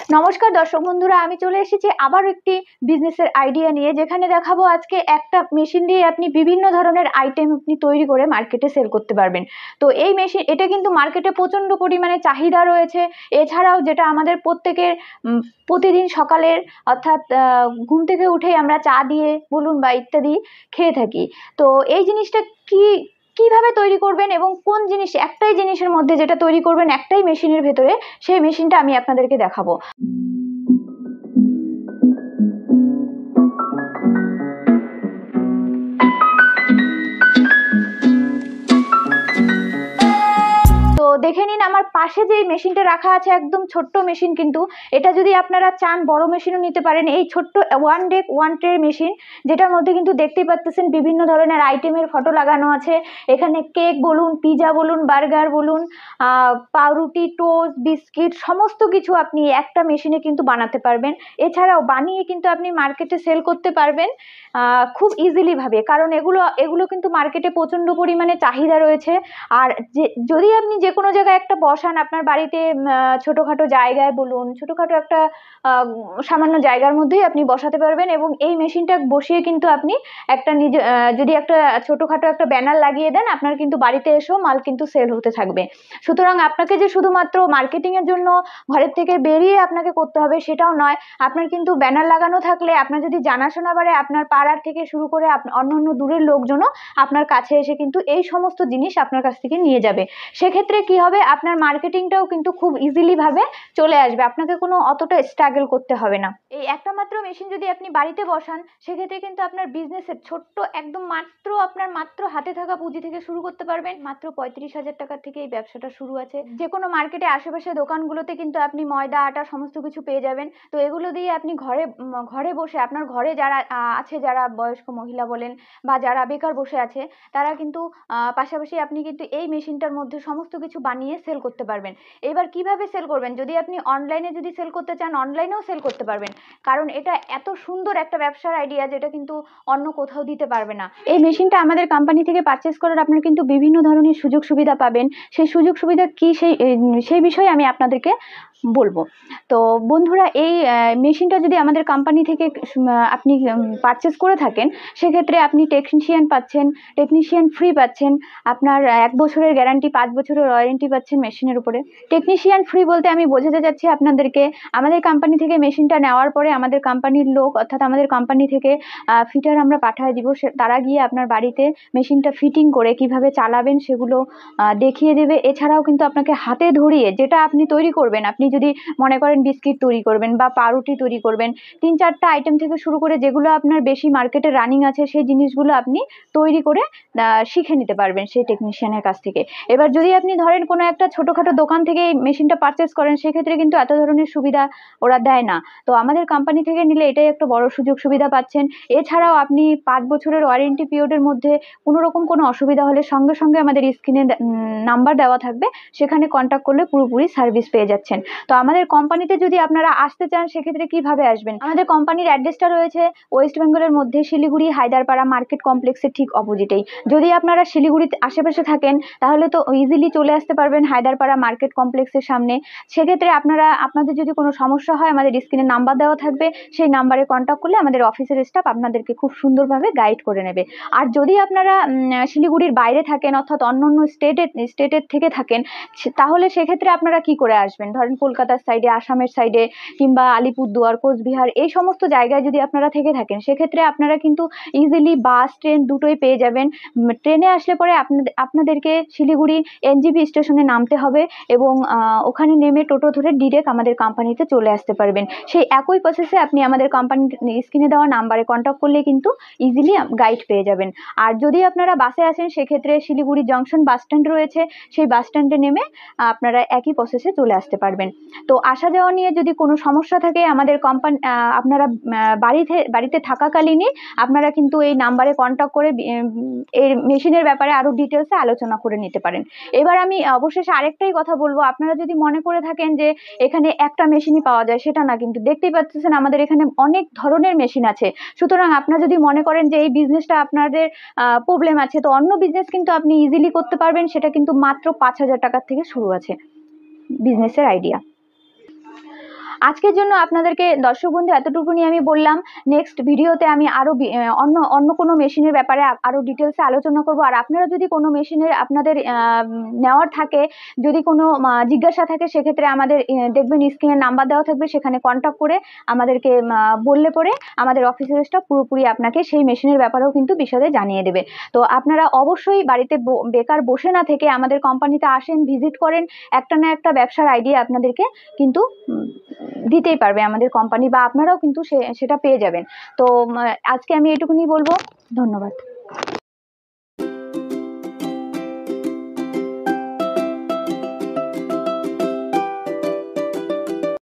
নমস্কার দর্শক বন্ধুরা, আমি চলে এসেছি আবার একটি বিজনেসের আইডিয়া নিয়ে, যেখানে দেখাবো আজকে একটা মেশিন দিয়ে আপনি বিভিন্ন ধরনের আইটেম আপনি তৈরি করে মার্কেটে সেল করতে পারবেন। তো এই মেশিন, এটা কিন্তু মার্কেটে প্রচণ্ড পরিমাণে চাহিদা রয়েছে। এছাড়াও যেটা আমাদের প্রত্যেকের প্রতিদিন সকালের অর্থাৎ ঘুম থেকে উঠেই আমরা চা দিয়ে বলুন বা ইত্যাদি খেয়ে থাকি। তো এই জিনিসটা কিভাবে তৈরি করবেন এবং কোন জিনিস, একটাই জিনিসের মধ্যে যেটা তৈরি করবেন একটাই মেশিনের ভেতরে, সেই মেশিনটা আমি আপনাদেরকে দেখাবো। তো দেখে নিন, আমার পাশে যে মেশিনটা রাখা আছে একদম ছোট্ট মেশিন, কিন্তু এটা যদি আপনারা চান বড় মেশিনও নিতে পারেন। এই ছোট্ট ওয়ান ট্রে মেশিন, যেটার মধ্যে কিন্তু দেখতেই পাচ্ছেন বিভিন্ন ধরনের আইটেমের ফটো লাগানো আছে। এখানে কেক বলুন, পিজা বলুন, বার্গার বলুন, পাউরুটি, টোস্ট, বিস্কিট, সমস্ত কিছু আপনি একটা মেশিনে কিন্তু বানাতে পারবেন। এছাড়াও বানিয়ে কিন্তু আপনি মার্কেটে সেল করতে পারবেন খুব ইজিলি ভাবে, কারণ এগুলো কিন্তু মার্কেটে প্রচণ্ড পরিমাণে চাহিদা রয়েছে। আর যদি আপনি যে কোনো জায়গায় একটা বসান, আপনার বাড়িতে ছোটোখাটো জায়গায় বলুন, ছোটোখাটো একটা সামান্য জায়গার মধ্যেই আপনি বসাতে পারবেন, এবং এই মেশিনটা বসিয়ে কিন্তু আপনি একটা যদি একটা ছোটোখাটো একটা ব্যানার লাগিয়ে দেন, আপনার কিন্তু বাড়িতে এসেও মাল কিন্তু সেল হতে থাকবে। সুতরাং আপনাকে যে শুধুমাত্র মার্কেটিংয়ের জন্য ঘরের থেকে বেরিয়ে আপনাকে করতে হবে সেটাও নয়। আপনার কিন্তু ব্যানার লাগানো থাকলে, আপনার যদি জানাশোনা বাড়ে, আপনার পাড়ার থেকে শুরু করে অন্যান্য দূরের লোকজনও আপনার কাছে এসে কিন্তু এই সমস্ত জিনিস আপনার কাছ থেকে নিয়ে যাবে। সেক্ষেত্রে কি হবে, আপনার মার্কেটিংটাও কিন্তু খুব ইজিলি ভাবে চলে আসবে, আপনাকে কোনো অতটা স্ট্রাগল করতে হবে না। এই একটা মাত্র মেশিন যদি আপনি বাড়িতে বসান, সেক্ষেত্রে কিন্তু আপনার বিজনেসের ছোট্ট একদম মাত্র হাতে থাকা পুঁজি থেকে শুরু করতে পারবেন। মাত্র 35,000 টাকা থেকে এই ব্যবসাটা শুরু আছে। যে কোনো মার্কেটে আশেপাশে দোকানগুলোতে কিন্তু আপনি ময়দা, আটা সমস্ত কিছু পেয়ে যাবেন। তো এগুলো দিয়ে আপনি ঘরে বসে, আপনার ঘরে যারা আছে, যারা বয়স্ক মহিলা বলেন বা যারা বেকার বসে আছে, তারা কিন্তু পাশাপাশি আপনি কিন্তু এই মেশিনটার মধ্যে সমস্ত কিছু বানিয়ে সেল করতে পারবেন। এবার কিভাবে সেল করবেন, যদি আপনি অনলাইনে যদি সেল করতে চান, অনলাইনেও সেল করতে পারবেন, কারণ এটা এত সুন্দর একটা ব্যবসার আইডিয়া যেটা কিন্তু অন্য কোথাও দিতে পারবে না। এই মেশিনটা আমাদের কোম্পানি থেকে পারচেস করার আপনার কিন্তু বিভিন্ন ধরনের সুযোগ সুবিধা পাবেন। সেই সুযোগ সুবিধা কি, সেই বিষয়ে আমি আপনাদেরকে বলবো। তো বন্ধুরা, এই মেশিনটা যদি আমাদের কোম্পানি থেকে আপনি পারচেস করে থাকেন, সেক্ষেত্রে আপনি টেকনিশিয়ান ফ্রি পাচ্ছেন। আপনার 1 বছরের গ্যারান্টি, 5 বছরের ওয়ারেন্টি পাচ্ছেন মেশিনের উপরে। টেকনিশিয়ান ফ্রি বলতে আমি বোঝাতে চাচ্ছি আপনাদেরকে, আমাদের কোম্পানি থেকে মেশিনটা নেওয়ার পরে আমাদের কোম্পানির লোক, অর্থাৎ আমাদের কোম্পানি থেকে ফিটার আমরা পাঠিয়ে দিব। তারা গিয়ে আপনার বাড়িতে মেশিনটা ফিটিং করে কিভাবে চালাবেন সেগুলো দেখিয়ে দেবে। এছাড়াও কিন্তু আপনাকে হাতে ধরিয়ে, যেটা আপনি তৈরি করবেন, আপনি যদি মনে করেন বিস্কিট তৈরি করবেন বা পাউরুটি তৈরি করবেন, 3-4টা আইটেম থেকে শুরু করে যেগুলো আপনার বেশি মার্কেটে রানিং আছে, সেই জিনিসগুলো আপনি তৈরি করে শিখে নিতে পারবেন সেই টেকনিশিয়ানের কাছ থেকে। এবার যদি আপনি ধরেন কোনো একটা ছোটোখাটো দোকান থেকে এই মেশিনটা পারচেস করেন, সেক্ষেত্রে কিন্তু এত ধরনের সুবিধা ওরা দেয় না। তো আমাদের কোম্পানি থেকে নিলে এটাই একটা বড় সুযোগ সুবিধা পাচ্ছেন। এছাড়াও আপনি 5 বছরের ওয়ারেন্টি পিরিয়ডের মধ্যে কোনো অসুবিধা হলে সঙ্গে সঙ্গে আমাদের স্ক্রিনে নাম্বার দেওয়া থাকবে, সেখানে কন্ট্যাক্ট করলে পুরোপুরি সার্ভিস পেয়ে যাচ্ছেন। তো আমাদের কোম্পানিতে যদি আপনারা আসতে চান, সেক্ষেত্রে কিভাবে আসবেন? আমাদের কোম্পানির অ্যাড্রেসটা রয়েছে ওয়েস্ট বেঙ্গলের মধ্যে শিলিগুড়ি হায়দারপাড়া মার্কেট কমপ্লেক্সের ঠিক অপোজিটেই। যদি আপনারা শিলিগুড়ির আশেপাশে থাকেন, তাহলে তো ইজিলি চলে আসতে পারবেন হায়দারপাড়া মার্কেট কমপ্লেক্সের সামনে। সেক্ষেত্রে আপনাদের যদি কোনো সমস্যা হয়, আমাদের স্ক্রিনে নাম্বার দেওয়া থাকবে, সেই নাম্বারে কন্ট্যাক্ট করলে আমাদের অফিসের স্টাফ আপনাদেরকে খুব সুন্দরভাবে গাইড করে নেবে। আর যদি আপনারা শিলিগুড়ির বাইরে থাকেন, অর্থাৎ অন্য স্টেটের থেকে থাকেন, তাহলে সেক্ষেত্রে আপনারা কি করে আসবেন? ধরেন কলকাতার সাইডে, আসামের সাইডে, কিংবা আলিপুরদুয়ার, কোচবিহার, এই সমস্ত জায়গায় যদি আপনারা থেকে থাকেন, সেক্ষেত্রে আপনারা কিন্তু ইজিলি বাস, ট্রেন দুটোই পেয়ে যাবেন। ট্রেনে আসলে পরে আপনাদেরকে শিলিগুড়ি এনজিপি স্টেশনে নামতে হবে, এবং ওখানে নেমে টোটো ধরে ডিরেক্ট আমাদের কোম্পানিতে চলে আসতে পারবেন। সেই একই প্রসেসে আপনি আমাদের কোম্পানির স্ক্রিনে দেওয়া নাম্বারে কন্ট্যাক্ট করলে কিন্তু ইজিলি গাইড পেয়ে যাবেন। আর যদি আপনারা বাসে আসেন, সেক্ষেত্রে শিলিগুড়ি জংশন বাস স্ট্যান্ড রয়েছে, সেই বাস স্ট্যান্ডে নেমে আপনারা একই প্রসেসে চলে আসতে পারবেন। তো আসা যাওয়া নিয়ে যদি কোনো সমস্যা থাকে, আমাদের কোম্পানি, আপনারা বাড়িতে থাকাকালীনই আপনারা কিন্তু এই নাম্বারে কন্ট্যাক্ট করে এই মেশিনের ব্যাপারে আরও ডিটেলসে আলোচনা করে নিতে পারেন। এবার আমি অবশেষে আরেকটাই কথা বলবো, আপনারা যদি মনে করে থাকেন যে এখানে একটা মেশিনই পাওয়া যায়, সেটা না, কিন্তু দেখতেই পাচ্ছেন আমাদের এখানে অনেক ধরনের মেশিন আছে। সুতরাং আপনারা যদি মনে করেন যে এই বিজনেসটা আপনাদের প্রবলেম আছে, তো অন্য বিজনেস কিন্তু আপনি ইজিলি করতে পারবেন। সেটা কিন্তু মাত্র 5,000 টাকার থেকে শুরু আছে বিজনেসের আইডিয়া। আজকের জন্য আপনাদেরকে দর্শক বন্ধু এতটুকুনি আমি বললাম। নেক্সট ভিডিওতে আমি আরও অন্য কোনো মেশিনের ব্যাপারে আরও ডিটেলসে আলোচনা করব। আর আপনারা যদি কোনো মেশিনের আপনাদের নেওয়ার থাকে, যদি কোনো জিজ্ঞাসা থাকে, সেক্ষেত্রে আমাদের দেখবেন স্ক্রিনে নাম্বার দেওয়া থাকবে, সেখানে কন্ট্যাক্ট করে আমাদেরকে বললে পরে আমাদের অফিসের স্টাফ পুরোপুরি আপনাকে সেই মেশিনের ব্যাপারেও কিন্তু বিশদে জানিয়ে দেবে। তো আপনারা অবশ্যই বাড়িতে বেকার বসে না থেকে আমাদের কোম্পানিতে আসেন, ভিজিট করেন, একটা না একটা ব্যবসার আইডিয়া আপনাদেরকে কিন্তু দিতেই পারবে আমাদের কোম্পানি, বা আপনারাও কিন্তু সেটা পেয়ে যাবেন। তো আজকে আমি এটুকুনি বলবো। ধন্যবাদ।